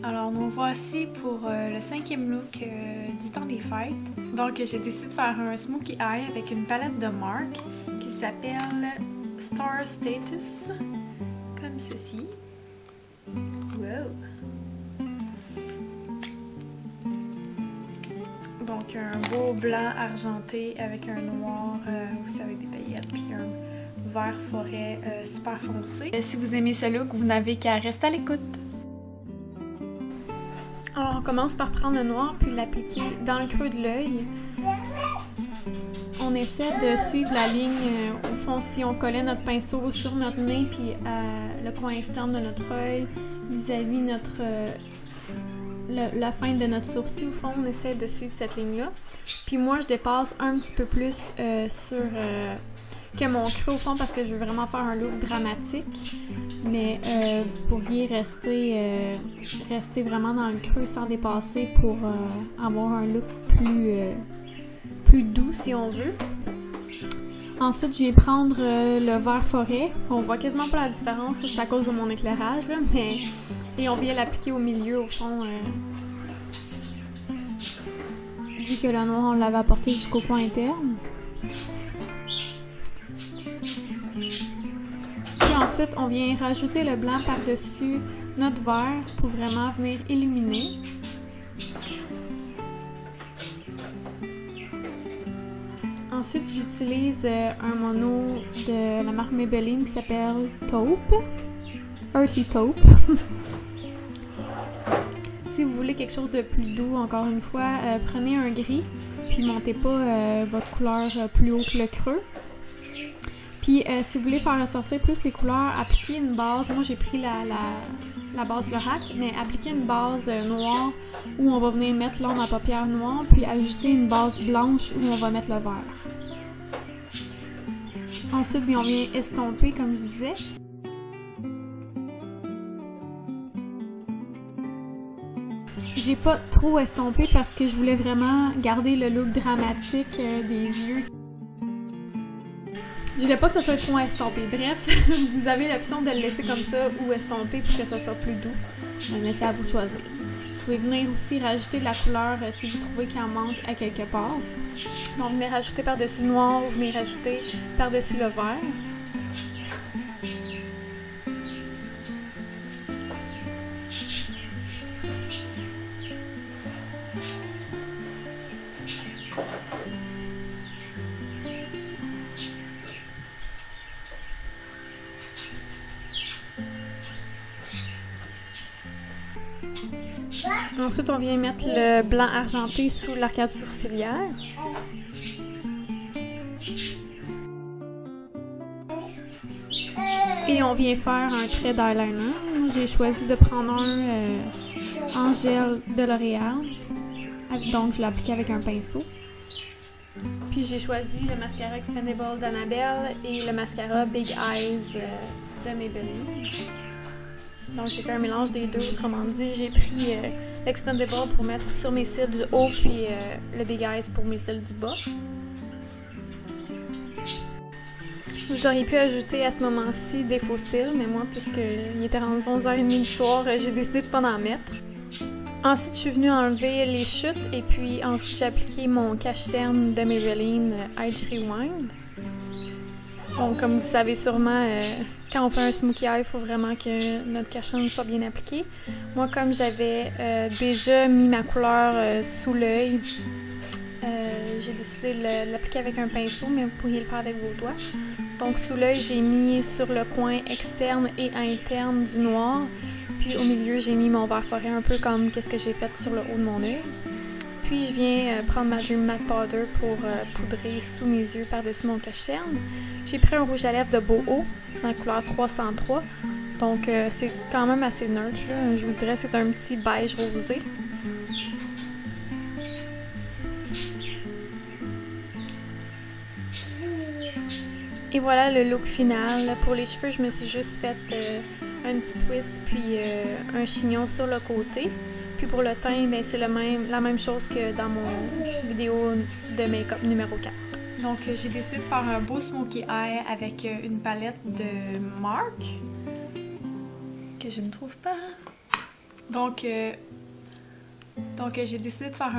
Alors nous voici pour le 5e look du temps des fêtes. Donc j'ai décidé de faire un smokey eye avec une palette de marque qui s'appelle Star Status, comme ceci. Wow! Donc un beau blanc argenté avec un noir aussi avec des paillettes puis un vert forêt super foncé. Si vous aimez ce look, vous n'avez qu'à rester à l'écoute. Alors on commence par prendre le noir puis l'appliquer dans le creux de l'œil. On essaie de suivre la ligne, au fond si on collait notre pinceau sur notre nez puis le coin externe de notre œil vis-à-vis notre la fin de notre sourcil, au fond on essaie de suivre cette ligne-là. Puis moi je dépasse un petit peu plus que mon creux au fond parce que je veux vraiment faire un look dramatique. Mais vous pourriez rester vraiment dans le creux sans dépasser pour avoir un look plus doux si on veut. Ensuite, je vais prendre le vert forêt. On voit quasiment pas la différence, c'est à cause de mon éclairage, là, et on vient l'appliquer au milieu, au fond. Vu que le noir, on l'avait apporté jusqu'au coin interne. Ensuite, on vient rajouter le blanc par-dessus notre vert pour vraiment venir illuminer. Ensuite, j'utilise un mono de la marque Maybelline qui s'appelle Taupe. Earthy Taupe. Si vous voulez quelque chose de plus doux, encore une fois, prenez un gris, puis montez pas votre couleur plus haut que le creux. Puis si vous voulez faire ressortir plus les couleurs, appliquez une base. Moi j'ai pris la base Lorac, mais appliquez une base noire où on va venir mettre l'ombre à paupières noire, puis ajouter une base blanche où on va mettre le vert. Ensuite, on vient estomper comme je disais. J'ai pas trop estompé parce que je voulais vraiment garder le look dramatique des yeux. Je voulais pas que ça soit trop estompé. Bref, vous avez l'option de le laisser comme ça ou estomper pour que ça soit plus doux. Mais c'est à vous de choisir. Vous pouvez venir aussi rajouter de la couleur si vous trouvez qu'il en manque à quelque part. Donc, venez rajouter par-dessus le noir ou venez rajouter par-dessus le vert. Ensuite, on vient mettre le blanc argenté sous l'arcade sourcilière. Et on vient faire un trait d'eyeliner. J'ai choisi de prendre un en gel de L'Oréal. Donc, je l'ai appliqué avec un pinceau. Puis, j'ai choisi le mascara Expandable d'Annabelle et le mascara Big Eyes de Maybelline. Donc, j'ai fait un mélange des deux. Autrement dit, j'ai pris l'Expandable pour mettre sur mes cils du haut, puis le Big Eyes pour mes cils du bas. Vous auriez pu ajouter à ce moment-ci des faux cils, mais moi, puisqu'il était rendu 11h30 du soir, j'ai décidé de ne pas en mettre. Ensuite, je suis venue enlever les chutes, et puis ensuite, j'ai appliqué mon cache-cerne de Maybelline Age Rewind. Donc, comme vous savez sûrement, quand on fait un smokey eye, il faut vraiment que notre cache-cerne soit bien appliqué. Moi, comme j'avais déjà mis ma couleur sous l'œil, j'ai décidé de l'appliquer avec un pinceau, mais vous pourriez le faire avec vos doigts. Donc, sous l'œil, j'ai mis sur le coin externe et interne du noir. Puis, au milieu, j'ai mis mon vert forêt, un peu comme qu'est-ce que j'ai fait sur le haut de mon œil. Puis, je viens prendre ma Dream Matte Powder pour poudrer sous mes yeux par-dessus mon cache-cerne. J'ai pris un rouge à lèvres de Boho, dans la couleur 303. Donc, c'est quand même assez neutre, là. Je vous dirais c'est un petit beige rosé. Et voilà le look final. Pour les cheveux, je me suis juste fait un petit twist puis un chignon sur le côté. Puis pour le teint, ben, c'est la même chose que dans mon vidéo de make-up numéro 4. Donc j'ai décidé de faire un beau smokey eye avec une palette de marque que je ne trouve pas. Donc, j'ai décidé de faire